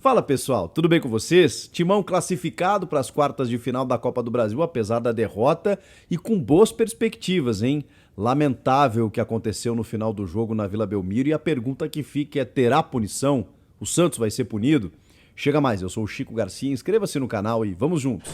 Fala pessoal, tudo bem com vocês? Timão classificado para as quartas de final da Copa do Brasil, apesar da derrota e com boas perspectivas, hein? Lamentável o que aconteceu no final do jogo na Vila Belmiro e a pergunta que fica é: terá punição? O Santos vai ser punido? Chega mais, eu sou o Chico Garcia, inscreva-se no canal e vamos juntos!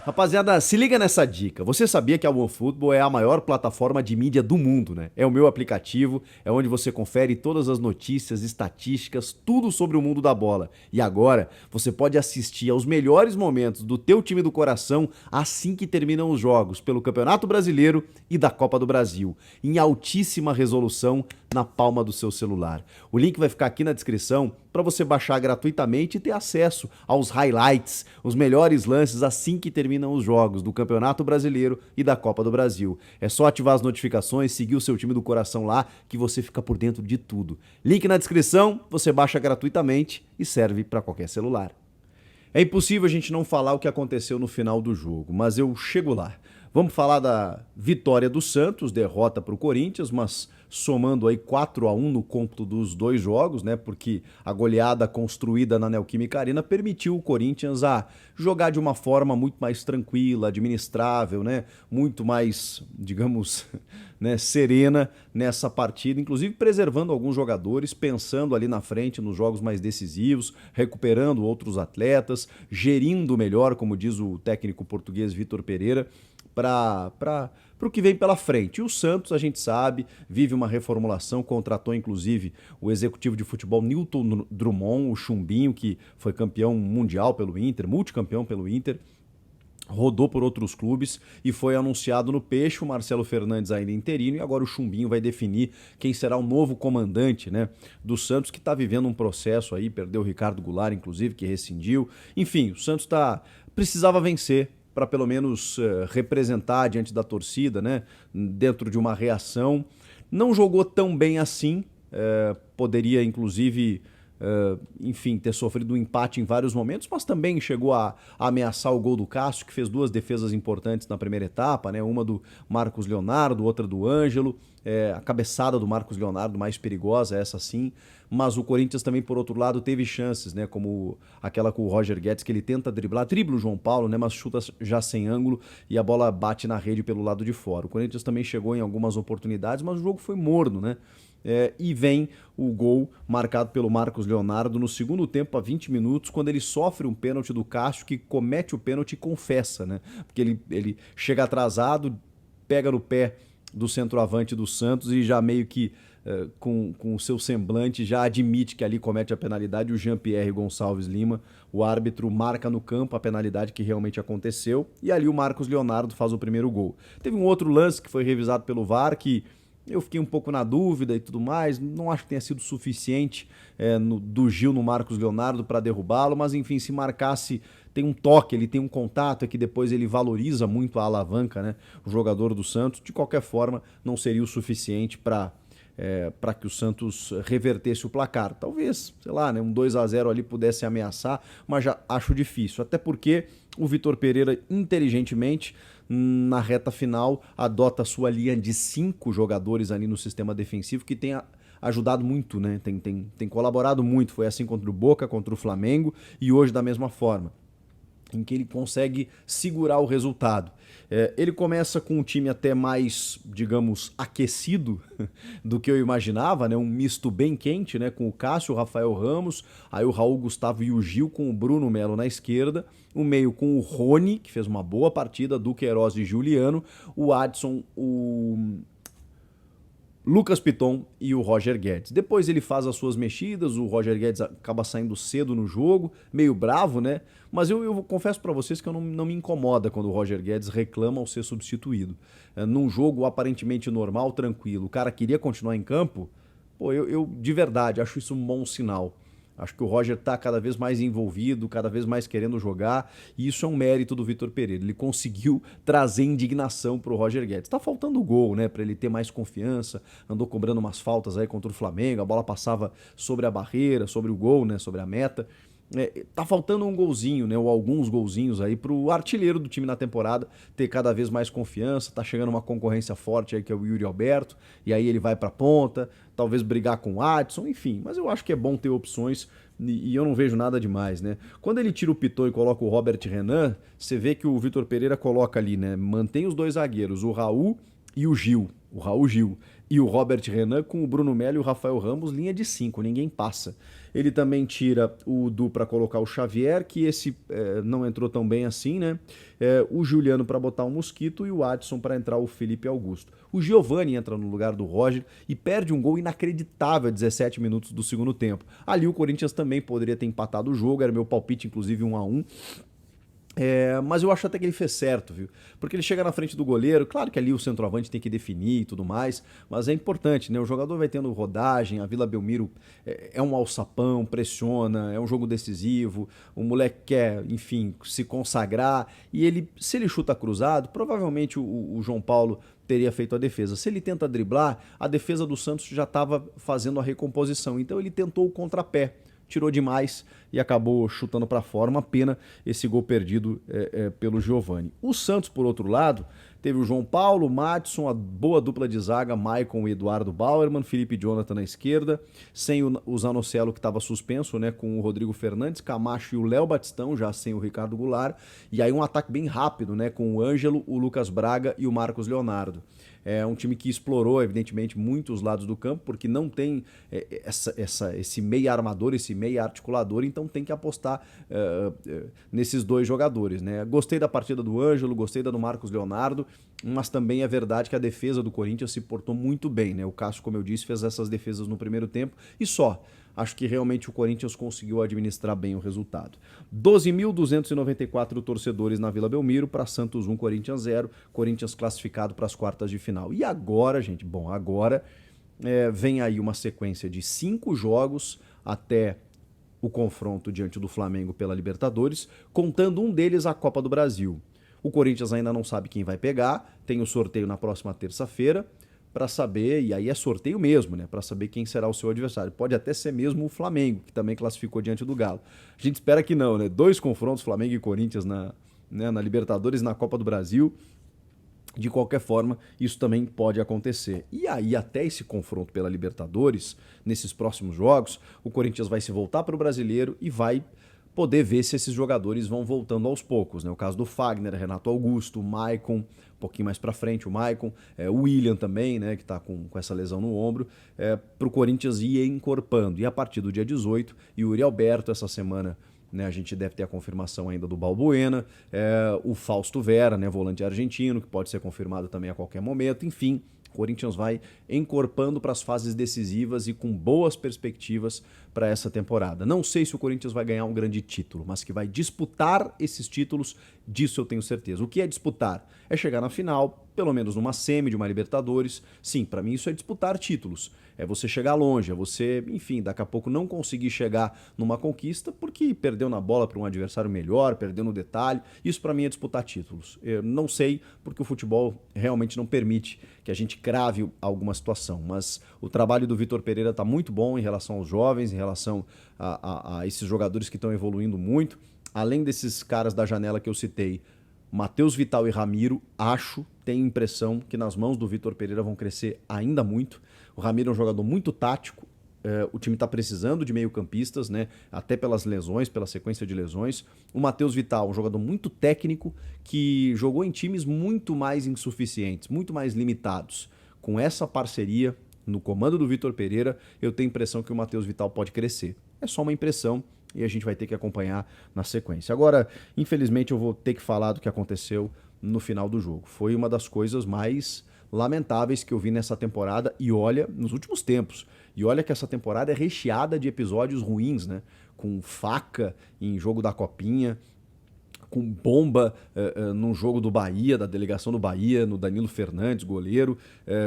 Rapaziada, se liga nessa dica. Você sabia que a OneFootball é a maior plataforma de mídia do mundo, né? É o meu aplicativo, é onde você confere todas as notícias, estatísticas, tudo sobre o mundo da bola. E agora, você pode assistir aos melhores momentos do teu time do coração assim que terminam os jogos pelo Campeonato Brasileiro e da Copa do Brasil, em altíssima resolução na palma do seu celular. O link vai ficar aqui na descrição para você baixar gratuitamente e ter acesso aos highlights, os melhores lances assim que terminam os jogos do Campeonato Brasileiro e da Copa do Brasil. É só ativar as notificações, seguir o seu time do coração lá que você fica por dentro de tudo. Link na descrição, você baixa gratuitamente e serve para qualquer celular. É impossível a gente não falar o que aconteceu no final do jogo, mas eu chego lá. Vamos falar da vitória do Santos, derrota para o Corinthians, mas somando aí 4-1 no cômputo dos dois jogos, né? Porque a goleada construída na Neoquímica Arena permitiu o Corinthians a jogar de uma forma muito mais tranquila, administrável, né? Muito mais, digamos, né, serena nessa partida, inclusive preservando alguns jogadores, pensando ali na frente nos jogos mais decisivos, recuperando outros atletas, gerindo melhor, como diz o técnico português Vitor Pereira, para o que vem pela frente. E o Santos, a gente sabe, vive uma reformulação, contratou inclusive o executivo de futebol Newton Drummond, o Chumbinho, que foi campeão mundial pelo Inter, multicampeão pelo Inter, rodou por outros clubes e foi anunciado no Peixe, o Marcelo Fernandes ainda interino, e agora o Chumbinho vai definir quem será o novo comandante, né, do Santos, que está vivendo um processo aí, perdeu o Ricardo Goulart, inclusive, que rescindiu. Enfim, o Santos precisava vencer para pelo menos representar diante da torcida, né, dentro de uma reação. Não jogou tão bem assim, poderia inclusive, enfim, ter sofrido um empate em vários momentos, mas também chegou a ameaçar o gol do Cássio, que fez duas defesas importantes na primeira etapa, né, uma do Marcos Leonardo, outra do Ângelo, a cabeçada do Marcos Leonardo mais perigosa, essa sim, mas o Corinthians também, por outro lado, teve chances, né, como aquela com o Roger Guedes, que ele tenta dribla o João Paulo, né, mas chuta já sem ângulo e a bola bate na rede pelo lado de fora. O Corinthians também chegou em algumas oportunidades, mas o jogo foi morno, né? E vem o gol marcado pelo Marcos Leonardo no segundo tempo, a 20 minutos, quando ele sofre um pênalti do Cássio, que comete o pênalti e confessa, né? Porque ele chega atrasado, pega no pé do centroavante do Santos e já meio que com o seu semblante já admite que ali comete a penalidade. O Jean-Pierre Gonçalves Lima, o árbitro, marca no campo a penalidade que realmente aconteceu e ali o Marcos Leonardo faz o primeiro gol. Teve um outro lance que foi revisado pelo VAR que eu fiquei um pouco na dúvida e tudo mais, não acho que tenha sido suficiente do Gil no Marcos Leonardo para derrubá-lo, mas enfim, se marcasse, tem um toque, ele tem um contato, é que depois ele valoriza muito a alavanca, né? O jogador do Santos, de qualquer forma, não seria o suficiente para que o Santos revertesse o placar. Talvez, sei lá, né, um 2-0 ali pudesse ameaçar, mas já acho difícil, até porque o Vitor Pereira, inteligentemente, na reta final, adota a sua linha de 5 jogadores ali no sistema defensivo, que tem ajudado muito, né? Tem colaborado muito. Foi assim contra o Boca, contra o Flamengo e hoje da mesma forma, em que ele consegue segurar o resultado. Ele começa com um time até mais, digamos, aquecido do que eu imaginava, né? Um misto bem quente, né? Com o Cássio, o Rafael Ramos, aí o Raul Gustavo e o Gil, com o Bruno Melo na esquerda, o meio com o Rony, que fez uma boa partida, do Queiroz e Juliano, o Adson, o Lucas Piton e o Roger Guedes. Depois ele faz as suas mexidas, o Roger Guedes acaba saindo cedo no jogo, meio bravo, né? Mas eu confesso para vocês que eu não me incomoda quando o Roger Guedes reclama ao ser substituído. Num jogo aparentemente normal, tranquilo, o cara queria continuar em campo, pô, eu de verdade acho isso um bom sinal. Acho que o Roger está cada vez mais envolvido, cada vez mais querendo jogar, e isso é um mérito do Vitor Pereira. Ele conseguiu trazer indignação para o Roger Guedes. Tá faltando gol, né, para ele ter mais confiança. Andou cobrando umas faltas aí contra o Flamengo, a bola passava sobre a barreira, sobre o gol, né, sobre a meta. Tá faltando um golzinho, né? Ou alguns golzinhos aí pro artilheiro do time na temporada ter cada vez mais confiança. Tá chegando uma concorrência forte aí que é o Yuri Alberto, e aí ele vai pra ponta, talvez brigar com o Adson, enfim. Mas eu acho que é bom ter opções e eu não vejo nada demais, né? Quando ele tira o Piton e coloca o Robert Renan, você vê que o Vitor Pereira coloca ali, né? Mantém os dois zagueiros, o Raul e o Gil, o Raul Gil, e o Robert Renan com o Bruno Melo e o Rafael Ramos, linha de 5, ninguém passa. Ele também tira o Du para colocar o Xavier, que esse não entrou tão bem assim, né? O Juliano para botar o Mosquito e o Adson para entrar o Felipe Augusto. O Giovani entra no lugar do Roger e perde um gol inacreditável a 17 minutos do segundo tempo. Ali o Corinthians também poderia ter empatado o jogo, era meu palpite inclusive 1-1. Mas eu acho até que ele fez certo, viu? Porque ele chega na frente do goleiro, claro que ali o centroavante tem que definir e tudo mais, mas é importante, né? O jogador vai tendo rodagem, a Vila Belmiro é um alçapão, pressiona, é um jogo decisivo, o moleque quer, enfim, se consagrar, e ele, se ele chuta cruzado, provavelmente o João Paulo teria feito a defesa. Se ele tenta driblar, a defesa do Santos já estava fazendo a recomposição, então ele tentou o contrapé, tirou demais e acabou chutando para fora. Uma pena esse gol perdido pelo Giovani. O Santos, por outro lado, teve o João Paulo, o Madison, a boa dupla de zaga, Maicon e Eduardo Bauerman, Felipe Jonathan na esquerda, sem o Zanocelo que estava suspenso, né, com o Rodrigo Fernandes, Camacho e o Léo Batistão, já sem o Ricardo Goulart, e aí um ataque bem rápido, né, com o Ângelo, o Lucas Braga e o Marcos Leonardo. É um time que explorou, evidentemente, muitos lados do campo, porque não tem esse meia armador, esse meia articulador, então tem que apostar nesses dois jogadores, né? Gostei da partida do Ângelo, gostei da do Marcos Leonardo, mas também é verdade que a defesa do Corinthians se portou muito bem, né? O Cássio, como eu disse, fez essas defesas no primeiro tempo e só. Acho que realmente o Corinthians conseguiu administrar bem o resultado. 12.294 torcedores na Vila Belmiro para Santos 1, Corinthians 0. Corinthians classificado para as quartas de final. E agora, gente, agora vem aí uma sequência de 5 jogos até o confronto diante do Flamengo pela Libertadores, contando um deles a Copa do Brasil. O Corinthians ainda não sabe quem vai pegar, tem o sorteio na próxima terça-feira, para saber, e aí é sorteio mesmo, né? Para saber quem será o seu adversário. Pode até ser mesmo o Flamengo, que também classificou diante do Galo. A gente espera que não, né? 2 confrontos, Flamengo e Corinthians na Libertadores e na Copa do Brasil. De qualquer forma, isso também pode acontecer. E aí, até esse confronto pela Libertadores, nesses próximos jogos, o Corinthians vai se voltar para o Brasileiro e vai poder ver se esses jogadores vão voltando aos poucos, né? O caso do Fagner, Renato Augusto, o Maicon, um pouquinho mais para frente, o Maicon, o William também, né, que está com essa lesão no ombro, para o Corinthians ir encorpando. E a partir do dia 18, Yuri Alberto, essa semana, né, a gente deve ter a confirmação ainda do Balbuena, o Fausto Vera, né, volante argentino, que pode ser confirmado também a qualquer momento, enfim. O Corinthians vai encorpando para as fases decisivas e com boas perspectivas para essa temporada. Não sei se o Corinthians vai ganhar um grande título, mas que vai disputar esses títulos, disso eu tenho certeza. O que é disputar? É chegar na final, pelo menos numa semi de uma Libertadores. Sim, para mim isso é disputar títulos. É você chegar longe, é você, enfim, daqui a pouco não conseguir chegar numa conquista porque perdeu na bola para um adversário melhor, perdeu no detalhe. Isso para mim é disputar títulos. Eu não sei porque o futebol realmente não permite que a gente crave alguma situação, mas o trabalho do Vitor Pereira está muito bom em relação aos jovens, em relação a esses jogadores que estão evoluindo muito. Além desses caras da janela que eu citei, Matheus Vital e Ramiro, tenho impressão que nas mãos do Vitor Pereira vão crescer ainda muito. O Ramiro é um jogador muito tático, o time está precisando de meio-campistas, né? Até pelas lesões, pela sequência de lesões. O Matheus Vital, um jogador muito técnico, que jogou em times muito mais insuficientes, muito mais limitados. Com essa parceria, no comando do Vitor Pereira, eu tenho a impressão que o Matheus Vital pode crescer. É só uma impressão e a gente vai ter que acompanhar na sequência. Agora, infelizmente, eu vou ter que falar do que aconteceu no final do jogo. Foi uma das coisas mais lamentáveis que eu vi nessa temporada e olha, nos últimos tempos. E olha que essa temporada é recheada de episódios ruins, né? Com faca em jogo da Copinha, com bomba num jogo do Bahia, da delegação do Bahia, no Danilo Fernandes, goleiro,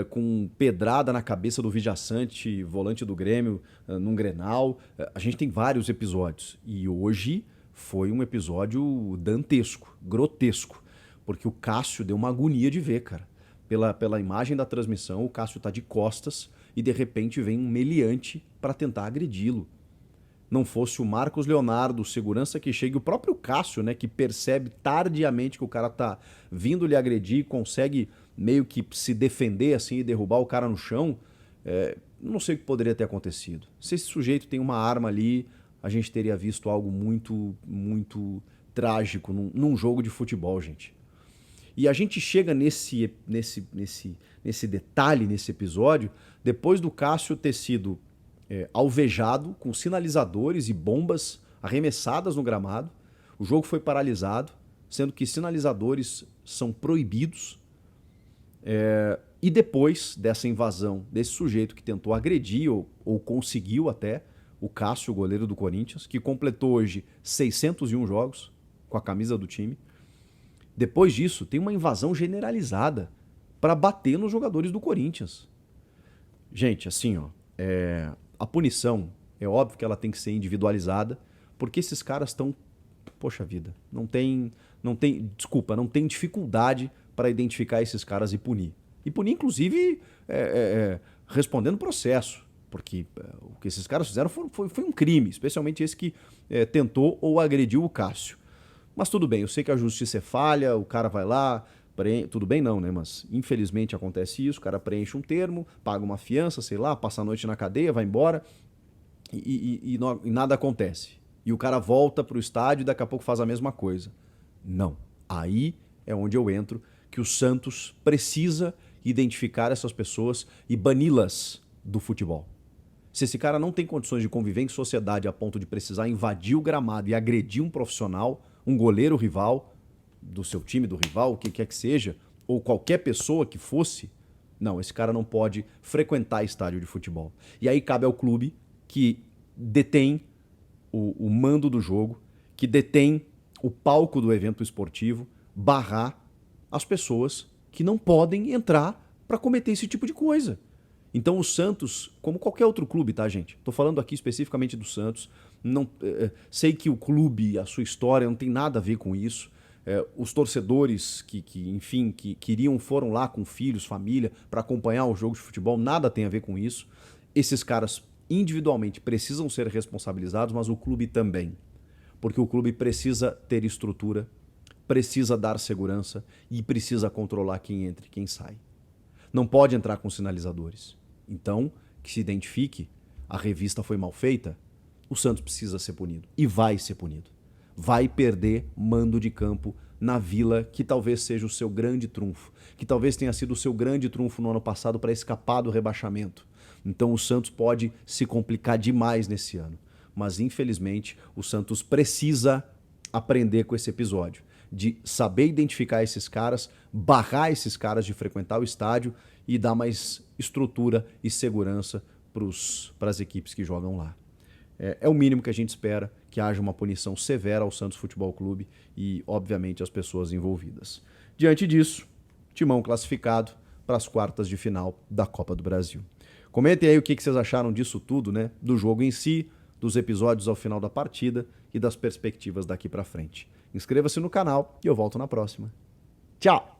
com pedrada na cabeça do Vijaçante, volante do Grêmio, num Grenal. A gente tem vários episódios. E hoje foi um episódio dantesco, grotesco, porque o Cássio deu uma agonia de ver, cara. Pela imagem da transmissão, o Cássio tá de costas e de repente vem um meliante para tentar agredi-lo. não fosse o Marcos Leonardo, o segurança que chega, e o próprio Cássio, né, que percebe tardiamente que o cara tá vindo lhe agredir, consegue meio que se defender assim e derrubar o cara no chão, não sei o que poderia ter acontecido. Se esse sujeito tem uma arma ali, a gente teria visto algo muito, muito trágico num jogo de futebol, gente. E a gente chega nesse detalhe, nesse episódio, depois do Cássio ter sido alvejado com sinalizadores e bombas arremessadas no gramado. O jogo foi paralisado, sendo que sinalizadores são proibidos. E depois dessa invasão desse sujeito que tentou agredir ou conseguiu até o Cássio, o goleiro do Corinthians, que completou hoje 601 jogos com a camisa do time. Depois disso, tem uma invasão generalizada para bater nos jogadores do Corinthians. Gente, assim, ó, a punição, é óbvio que ela tem que ser individualizada, porque esses caras estão, poxa vida, não tem dificuldade para identificar esses caras e punir. E punir, inclusive, respondendo processo, porque o que esses caras fizeram foi um crime, especialmente esse que tentou ou agrediu o Cássio. Mas tudo bem, eu sei que a justiça é falha, o cara vai lá, tudo bem não, né? Mas infelizmente acontece isso, o cara preenche um termo, paga uma fiança, sei lá, passa a noite na cadeia, vai embora e nada acontece. E o cara volta pro estádio e daqui a pouco faz a mesma coisa. Não. Aí é onde eu entro, que o Santos precisa identificar essas pessoas e bani-las do futebol. Se esse cara não tem condições de conviver em sociedade a ponto de precisar invadir o gramado e agredir um profissional, um goleiro rival, do seu time, do rival, o que quer que seja, ou qualquer pessoa que fosse, não, esse cara não pode frequentar estádio de futebol. E aí cabe ao clube que detém o mando do jogo, que detém o palco do evento esportivo, barrar as pessoas que não podem entrar para cometer esse tipo de coisa. Então o Santos, como qualquer outro clube, tá, gente? Tô falando aqui especificamente do Santos. Não, sei que o clube, a sua história, não tem nada a ver com isso. Os torcedores que queriam, foram lá com filhos, família, para acompanhar o jogo de futebol, nada tem a ver com isso. Esses caras, individualmente, precisam ser responsabilizados, mas o clube também. Porque o clube precisa ter estrutura, precisa dar segurança e precisa controlar quem entra e quem sai. Não pode entrar com sinalizadores. Então, que se identifique, a revista foi mal feita, o Santos precisa ser punido. E vai ser punido. Vai perder mando de campo na Vila, que talvez seja o seu grande trunfo. Que talvez tenha sido o seu grande trunfo no ano passado para escapar do rebaixamento. Então o Santos pode se complicar demais nesse ano. Mas, infelizmente, o Santos precisa aprender com esse episódio. De saber identificar esses caras, barrar esses caras de frequentar o estádio e dar mais estrutura e segurança para as equipes que jogam lá. É o mínimo que a gente espera, que haja uma punição severa ao Santos Futebol Clube e, obviamente, às pessoas envolvidas. Diante disso, Timão classificado para as quartas de final da Copa do Brasil. Comentem aí o que vocês acharam disso tudo, né? Do jogo em si, dos episódios ao final da partida e das perspectivas daqui para frente. Inscreva-se no canal e eu volto na próxima. Tchau!